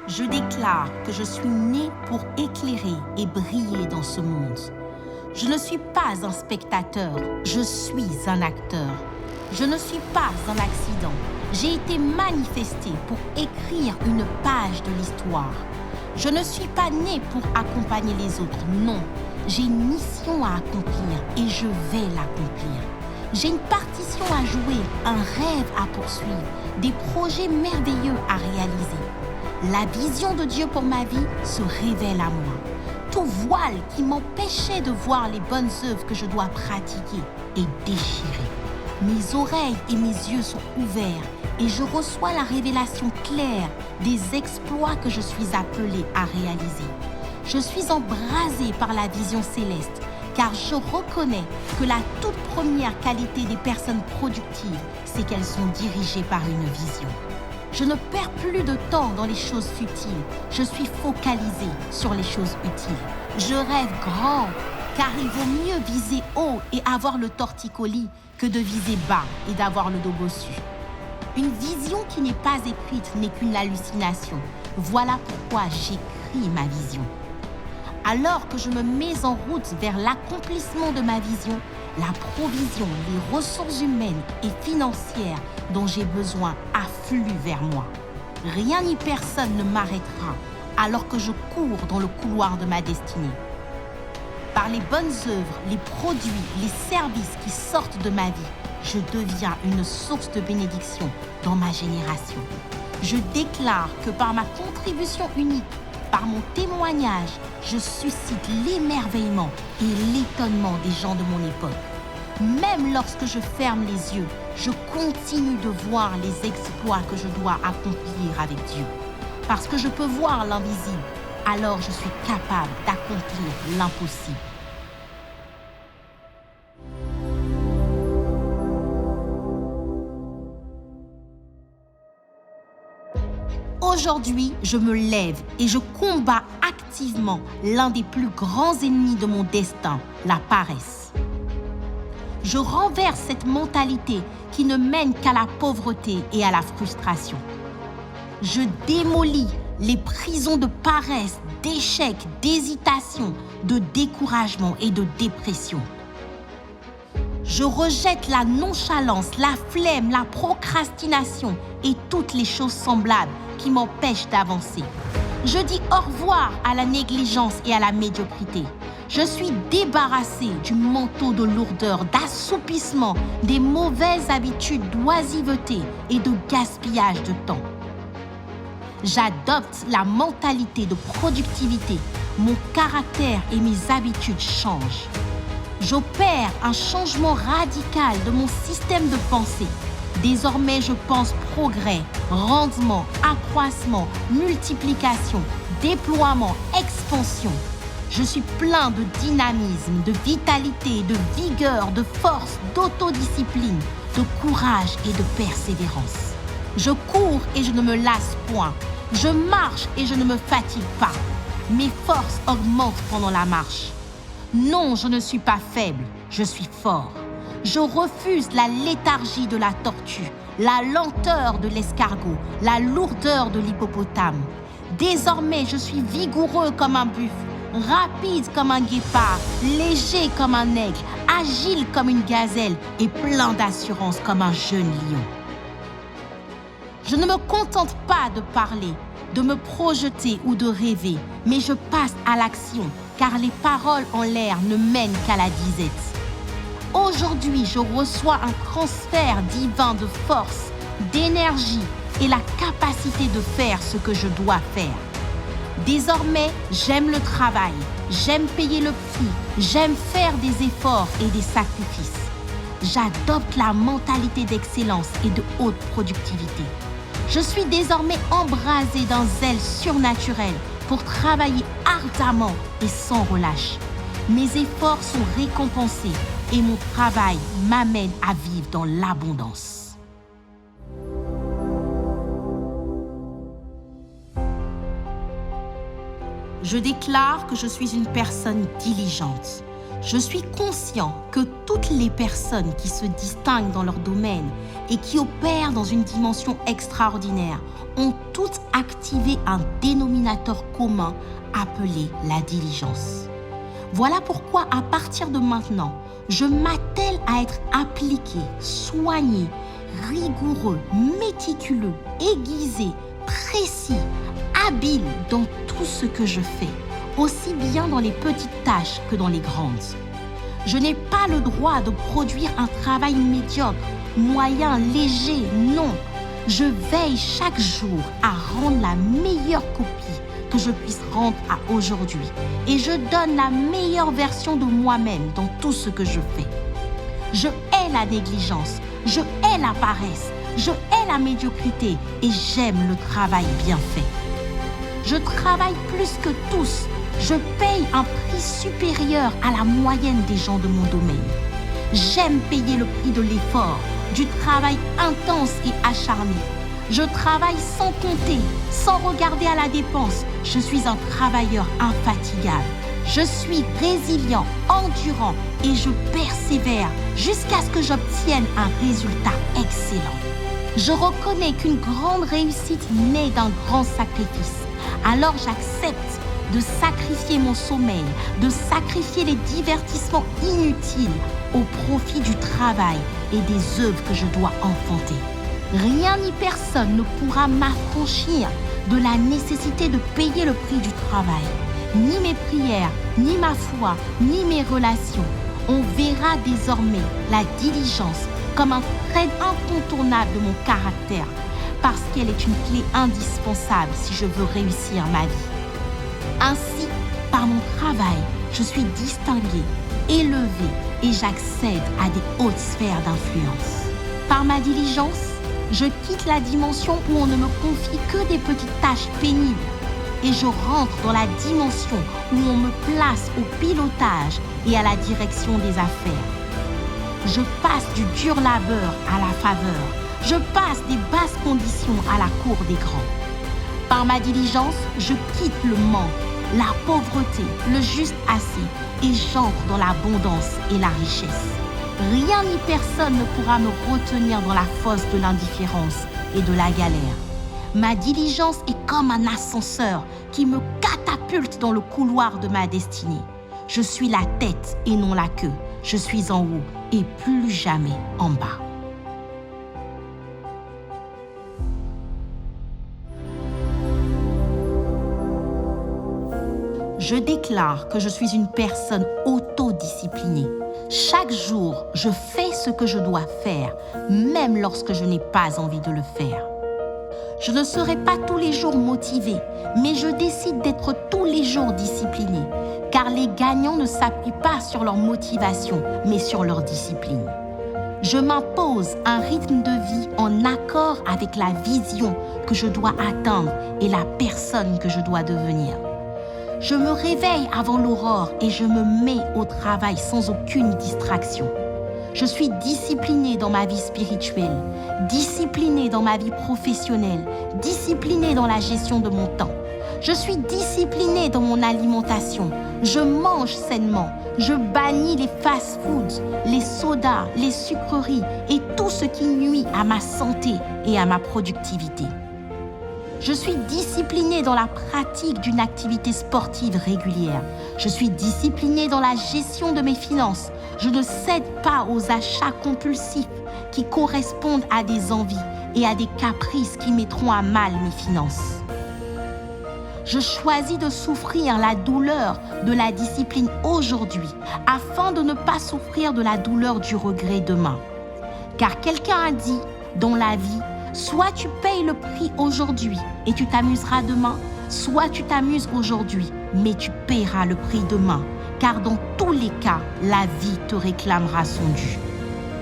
Je déclare que je suis né pour éclairer et briller dans ce monde. Je ne suis pas un spectateur, je suis un acteur. Je ne suis pas un accident. J'ai été manifesté pour écrire une page de l'histoire. Je ne suis pas né pour accompagner les autres, non. J'ai une mission à accomplir et je vais l'accomplir. J'ai une partition à jouer, un rêve à poursuivre, des projets merveilleux à réaliser. La vision de Dieu pour ma vie se révèle à moi. Tout voile qui m'empêchait de voir les bonnes œuvres que je dois pratiquer est déchiré. Mes oreilles et mes yeux sont ouverts et je reçois la révélation claire des exploits que je suis appelé à réaliser. Je suis embrasé par la vision céleste car je reconnais que la toute première qualité des personnes productives, c'est qu'elles sont dirigées par une vision. Je ne perds plus de temps dans les choses futiles. Je suis focalisé sur les choses utiles. Je rêve grand, car il vaut mieux viser haut et avoir le torticolis que de viser bas et d'avoir le dos bossu. Une vision qui n'est pas écrite n'est qu'une hallucination. Voilà pourquoi j'écris ma vision. Alors que je me mets en route vers l'accomplissement de ma vision, la provision, les ressources humaines et financières dont j'ai besoin affluent vers moi. Rien ni personne ne m'arrêtera alors que je cours dans le couloir de ma destinée. Par les bonnes œuvres, les produits, les services qui sortent de ma vie, je deviens une source de bénédiction dans ma génération. Je déclare que par ma contribution unique, par mon témoignage, je suscite l'émerveillement et l'étonnement des gens de mon époque. Même lorsque je ferme les yeux, je continue de voir les exploits que je dois accomplir avec Dieu. Parce que je peux voir l'invisible, alors je suis capable d'accomplir l'impossible. Aujourd'hui, je me lève et je combats activement l'un des plus grands ennemis de mon destin, la paresse. Je renverse cette mentalité qui ne mène qu'à la pauvreté et à la frustration. Je démolis les prisons de paresse, d'échec, d'hésitation, de découragement et de dépression. Je rejette la nonchalance, la flemme, la procrastination et toutes les choses semblables qui m'empêchent d'avancer. Je dis au revoir à la négligence et à la médiocrité. Je suis débarrassée du manteau de lourdeur, d'assoupissement, des mauvaises habitudes d'oisiveté et de gaspillage de temps. J'adopte la mentalité de productivité. Mon caractère et mes habitudes changent. J'opère un changement radical de mon système de pensée. Désormais, je pense progrès, rendement, accroissement, multiplication, déploiement, expansion. Je suis plein de dynamisme, de vitalité, de vigueur, de force, d'autodiscipline, de courage et de persévérance. Je cours et je ne me lasse point. Je marche et je ne me fatigue pas. Mes forces augmentent pendant la marche. Non, je ne suis pas faible, je suis fort. Je refuse la léthargie de la tortue, la lenteur de l'escargot, la lourdeur de l'hippopotame. Désormais, je suis vigoureux comme un buffle, rapide comme un guépard, léger comme un aigle, agile comme une gazelle et plein d'assurance comme un jeune lion. Je ne me contente pas de parler, de me projeter ou de rêver, mais je passe à l'action, car les paroles en l'air ne mènent qu'à la disette. Aujourd'hui, je reçois un transfert divin de force, d'énergie et la capacité de faire ce que je dois faire. Désormais, j'aime le travail, j'aime payer le prix, j'aime faire des efforts et des sacrifices. J'adopte la mentalité d'excellence et de haute productivité. Je suis désormais embrasé d'un zèle surnaturel pour travailler ardemment et sans relâche. Mes efforts sont récompensés et mon travail m'amène à vivre dans l'abondance. Je déclare que je suis une personne diligente. Je suis conscient que toutes les personnes qui se distinguent dans leur domaine et qui opèrent dans une dimension extraordinaire ont toutes activé un dénominateur commun appelé la diligence. Voilà pourquoi, à partir de maintenant, je m'attelle à être appliqué, soigné, rigoureux, méticuleux, aiguisé, précis, habile dans tout ce que je fais, aussi bien dans les petites tâches que dans les grandes. Je n'ai pas le droit de produire un travail médiocre, moyen, léger, non. Je veille chaque jour à rendre la meilleure copie que je puisse rendre à aujourd'hui. Et je donne la meilleure version de moi-même dans tout ce que je fais. Je hais la négligence, je hais la paresse, je hais la médiocrité et j'aime le travail bien fait. Je travaille plus que tous. Je paye un prix supérieur à la moyenne des gens de mon domaine. J'aime payer le prix de l'effort, du travail intense et acharné. Je travaille sans compter, sans regarder à la dépense. Je suis un travailleur infatigable. Je suis résilient, endurant et je persévère jusqu'à ce que j'obtienne un résultat excellent. Je reconnais qu'une grande réussite naît d'un grand sacrifice. Alors j'accepte de sacrifier mon sommeil, de sacrifier les divertissements inutiles au profit du travail et des œuvres que je dois enfanter. Rien ni personne ne pourra m'affranchir de la nécessité de payer le prix du travail. Ni mes prières, ni ma foi, ni mes relations. On verra désormais la diligence comme un trait incontournable de mon caractère, parce qu'elle est une clé indispensable si je veux réussir ma vie. Ainsi, par mon travail, je suis distingué, élevé et j'accède à des hautes sphères d'influence. Par ma diligence, je quitte la dimension où on ne me confie que des petites tâches pénibles et je rentre dans la dimension où on me place au pilotage et à la direction des affaires. Je passe du dur labeur à la faveur. Je passe des basses conditions à la cour des grands. Par ma diligence, je quitte le manque, la pauvreté, le juste assez et j'entre dans l'abondance et la richesse. Rien ni personne ne pourra me retenir dans la fosse de l'indifférence et de la galère. Ma diligence est comme un ascenseur qui me catapulte dans le couloir de ma destinée. Je suis la tête et non la queue. Je suis en haut et plus jamais en bas. Je déclare que je suis une personne autodisciplinée. Chaque jour, je fais ce que je dois faire, même lorsque je n'ai pas envie de le faire. Je ne serai pas tous les jours motivée, mais je décide d'être tous les jours disciplinée, car les gagnants ne s'appuient pas sur leur motivation, mais sur leur discipline. Je m'impose un rythme de vie en accord avec la vision que je dois atteindre et la personne que je dois devenir. Je me réveille avant l'aurore et je me mets au travail sans aucune distraction. Je suis disciplinée dans ma vie spirituelle, disciplinée dans ma vie professionnelle, disciplinée dans la gestion de mon temps. Je suis disciplinée dans mon alimentation. Je mange sainement. Je bannis les fast-foods, les sodas, les sucreries et tout ce qui nuit à ma santé et à ma productivité. Je suis disciplinée dans la pratique d'une activité sportive régulière. Je suis disciplinée dans la gestion de mes finances. Je ne cède pas aux achats compulsifs qui correspondent à des envies et à des caprices qui mettront à mal mes finances. Je choisis de souffrir la douleur de la discipline aujourd'hui afin de ne pas souffrir de la douleur du regret demain. Car quelqu'un a dit, dans la vie, soit tu payes le prix aujourd'hui et tu t'amuseras demain, soit tu t'amuses aujourd'hui, mais tu paieras le prix demain. Car dans tous les cas, la vie te réclamera son dû.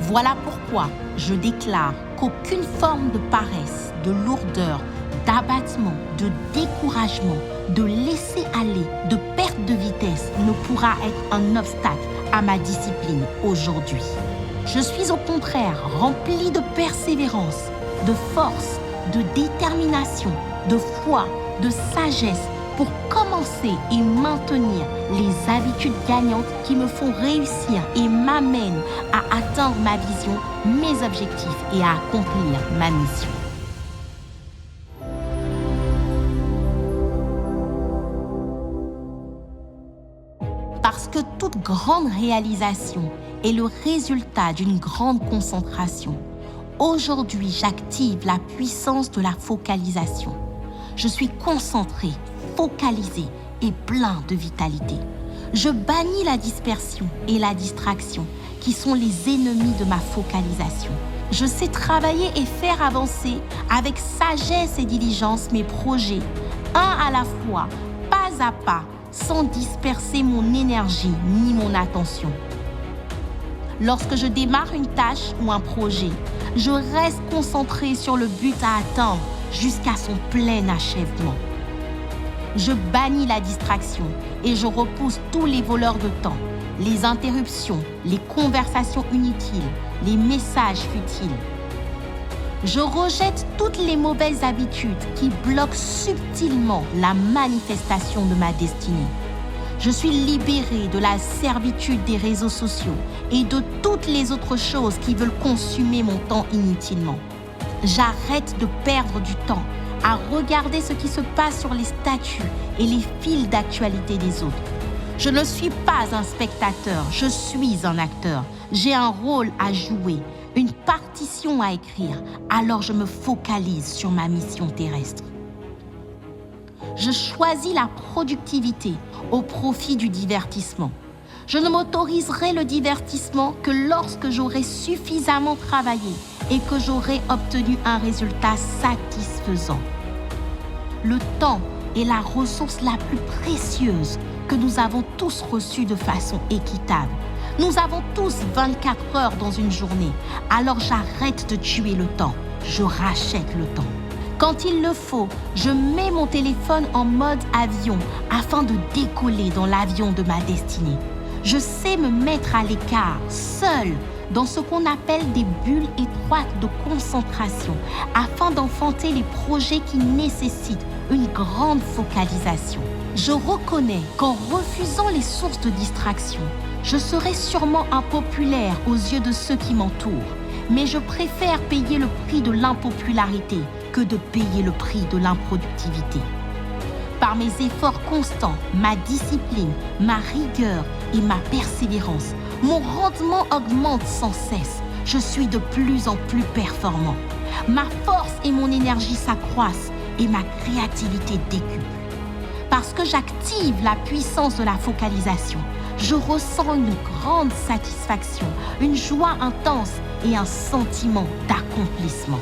Voilà pourquoi je déclare qu'aucune forme de paresse, de lourdeur, d'abattement, de découragement, de laisser-aller, de perte de vitesse ne pourra être un obstacle à ma discipline aujourd'hui. Je suis au contraire remplie de persévérance, de force, de détermination, de foi, de sagesse pour commencer et maintenir les habitudes gagnantes qui me font réussir et m'amènent à atteindre ma vision, mes objectifs et à accomplir ma mission. Parce que toute grande réalisation est le résultat d'une grande concentration. Aujourd'hui, j'active la puissance de la focalisation. Je suis concentré, focalisé et plein de vitalité. Je bannis la dispersion et la distraction qui sont les ennemis de ma focalisation. Je sais travailler et faire avancer avec sagesse et diligence mes projets, un à la fois, pas à pas, sans disperser mon énergie ni mon attention. Lorsque je démarre une tâche ou un projet, je reste concentré sur le but à atteindre jusqu'à son plein achèvement. Je bannis la distraction et je repousse tous les voleurs de temps, les interruptions, les conversations inutiles, les messages futiles. Je rejette toutes les mauvaises habitudes qui bloquent subtilement la manifestation de ma destinée. Je suis libérée de la servitude des réseaux sociaux et de toutes les autres choses qui veulent consumer mon temps inutilement. J'arrête de perdre du temps à regarder ce qui se passe sur les statuts et les fils d'actualité des autres. Je ne suis pas un spectateur, je suis un acteur. J'ai un rôle à jouer, une partition à écrire, alors je me focalise sur ma mission terrestre. Je choisis la productivité au profit du divertissement. Je ne m'autoriserai le divertissement que lorsque j'aurai suffisamment travaillé et que j'aurai obtenu un résultat satisfaisant. Le temps est la ressource la plus précieuse que nous avons tous reçue de façon équitable. Nous avons tous 24 heures dans une journée, alors j'arrête de tuer le temps, je rachète le temps. Quand il le faut, je mets mon téléphone en mode avion afin de décoller dans l'avion de ma destinée. Je sais me mettre à l'écart, seul, dans ce qu'on appelle des bulles étroites de concentration, afin d'enfanter les projets qui nécessitent une grande focalisation. Je reconnais qu'en refusant les sources de distraction, je serai sûrement impopulaire aux yeux de ceux qui m'entourent, mais je préfère payer le prix de l'impopularité que de payer le prix de l'improductivité. Par mes efforts constants, ma discipline, ma rigueur et ma persévérance, mon rendement augmente sans cesse. Je suis de plus en plus performant. Ma force et mon énergie s'accroissent et ma créativité décuple. Parce que j'active la puissance de la focalisation, je ressens une grande satisfaction, une joie intense et un sentiment d'accomplissement.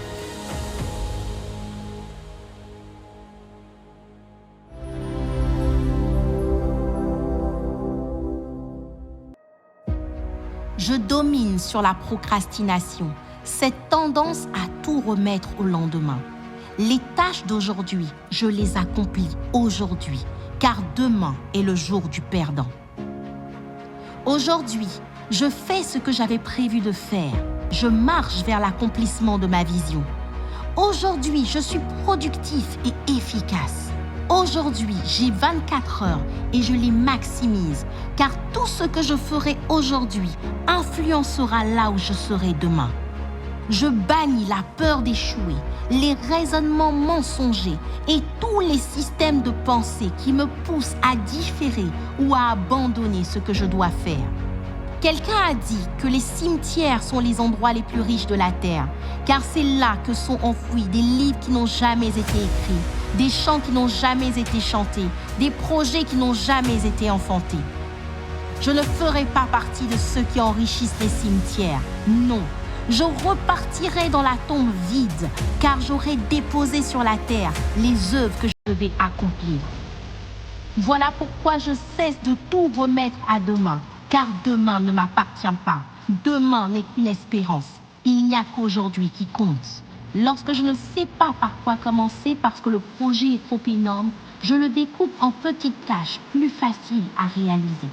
Je domine sur la procrastination, cette tendance à tout remettre au lendemain. Les tâches d'aujourd'hui, je les accomplis aujourd'hui, car demain est le jour du perdant. Aujourd'hui, je fais ce que j'avais prévu de faire. Je marche vers l'accomplissement de ma vision. Aujourd'hui, je suis productif et efficace. Aujourd'hui, j'ai 24 heures et je les maximise, car tout ce que je ferai aujourd'hui influencera là où je serai demain. Je bannis la peur d'échouer, les raisonnements mensongers et tous les systèmes de pensée qui me poussent à différer ou à abandonner ce que je dois faire. Quelqu'un a dit que les cimetières sont les endroits les plus riches de la terre, car c'est là que sont enfouis des livres qui n'ont jamais été écrits, des chants qui n'ont jamais été chantés, des projets qui n'ont jamais été enfantés. Je ne ferai pas partie de ceux qui enrichissent les cimetières, non. Je repartirai dans la tombe vide, car j'aurai déposé sur la terre les œuvres que je devais accomplir. Voilà pourquoi je cesse de tout remettre à demain, car demain ne m'appartient pas. Demain n'est qu'une espérance. Il n'y a qu'aujourd'hui qui compte. Lorsque je ne sais pas par quoi commencer parce que le projet est trop énorme, je le découpe en petites tâches plus faciles à réaliser.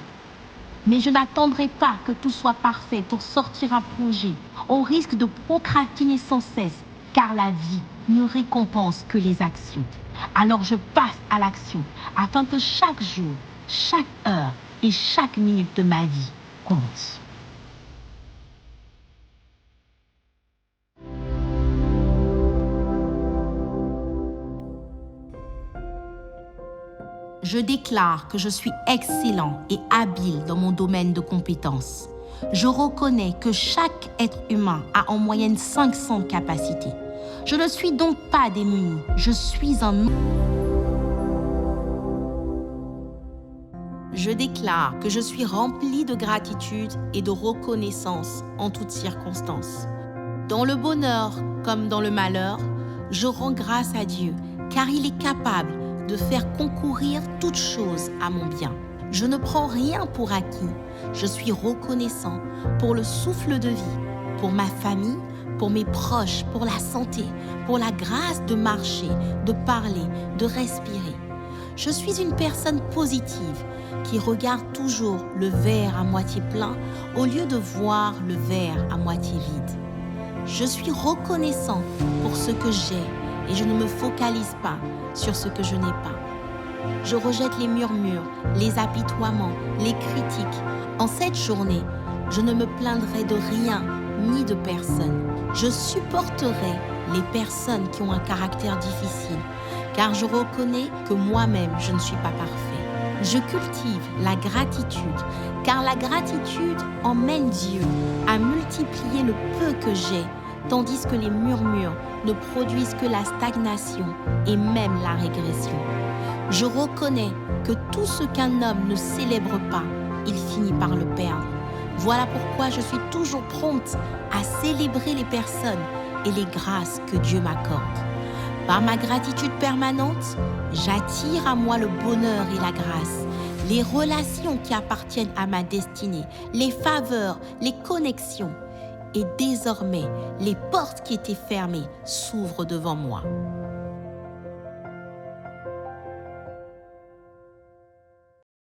Mais je n'attendrai pas que tout soit parfait pour sortir un projet. On risque de procrastiner sans cesse, car la vie ne récompense que les actions. Alors je passe à l'action afin que chaque jour, chaque heure et chaque minute de ma vie compte. Je déclare que je suis excellent et habile dans mon domaine de compétences. Je reconnais que chaque être humain a en moyenne 500 capacités. Je ne suis donc pas démuni, je suis un... Je déclare que je suis rempli de gratitude et de reconnaissance en toutes circonstances. Dans le bonheur comme dans le malheur, je rends grâce à Dieu car il est capable de faire concourir toutes choses à mon bien. Je ne prends rien pour acquis. Je suis reconnaissant pour le souffle de vie, pour ma famille, pour mes proches, pour la santé, pour la grâce de marcher, de parler, de respirer. Je suis une personne positive qui regarde toujours le verre à moitié plein au lieu de voir le verre à moitié vide. Je suis reconnaissant pour ce que j'ai et je ne me focalise pas sur ce que je n'ai pas. Je rejette les murmures, les apitoiements, les critiques. En cette journée, je ne me plaindrai de rien ni de personne. Je supporterai les personnes qui ont un caractère difficile, car je reconnais que moi-même, je ne suis pas parfait. Je cultive la gratitude, car la gratitude emmène Dieu à multiplier le peu que j'ai, tandis que les murmures ne produisent que la stagnation et même la régression. Je reconnais que tout ce qu'un homme ne célèbre pas, il finit par le perdre. Voilà pourquoi je suis toujours prompte à célébrer les personnes et les grâces que Dieu m'accorde. Par ma gratitude permanente, j'attire à moi le bonheur et la grâce, les relations qui appartiennent à ma destinée, les faveurs, les connexions. Et désormais, les portes qui étaient fermées s'ouvrent devant moi.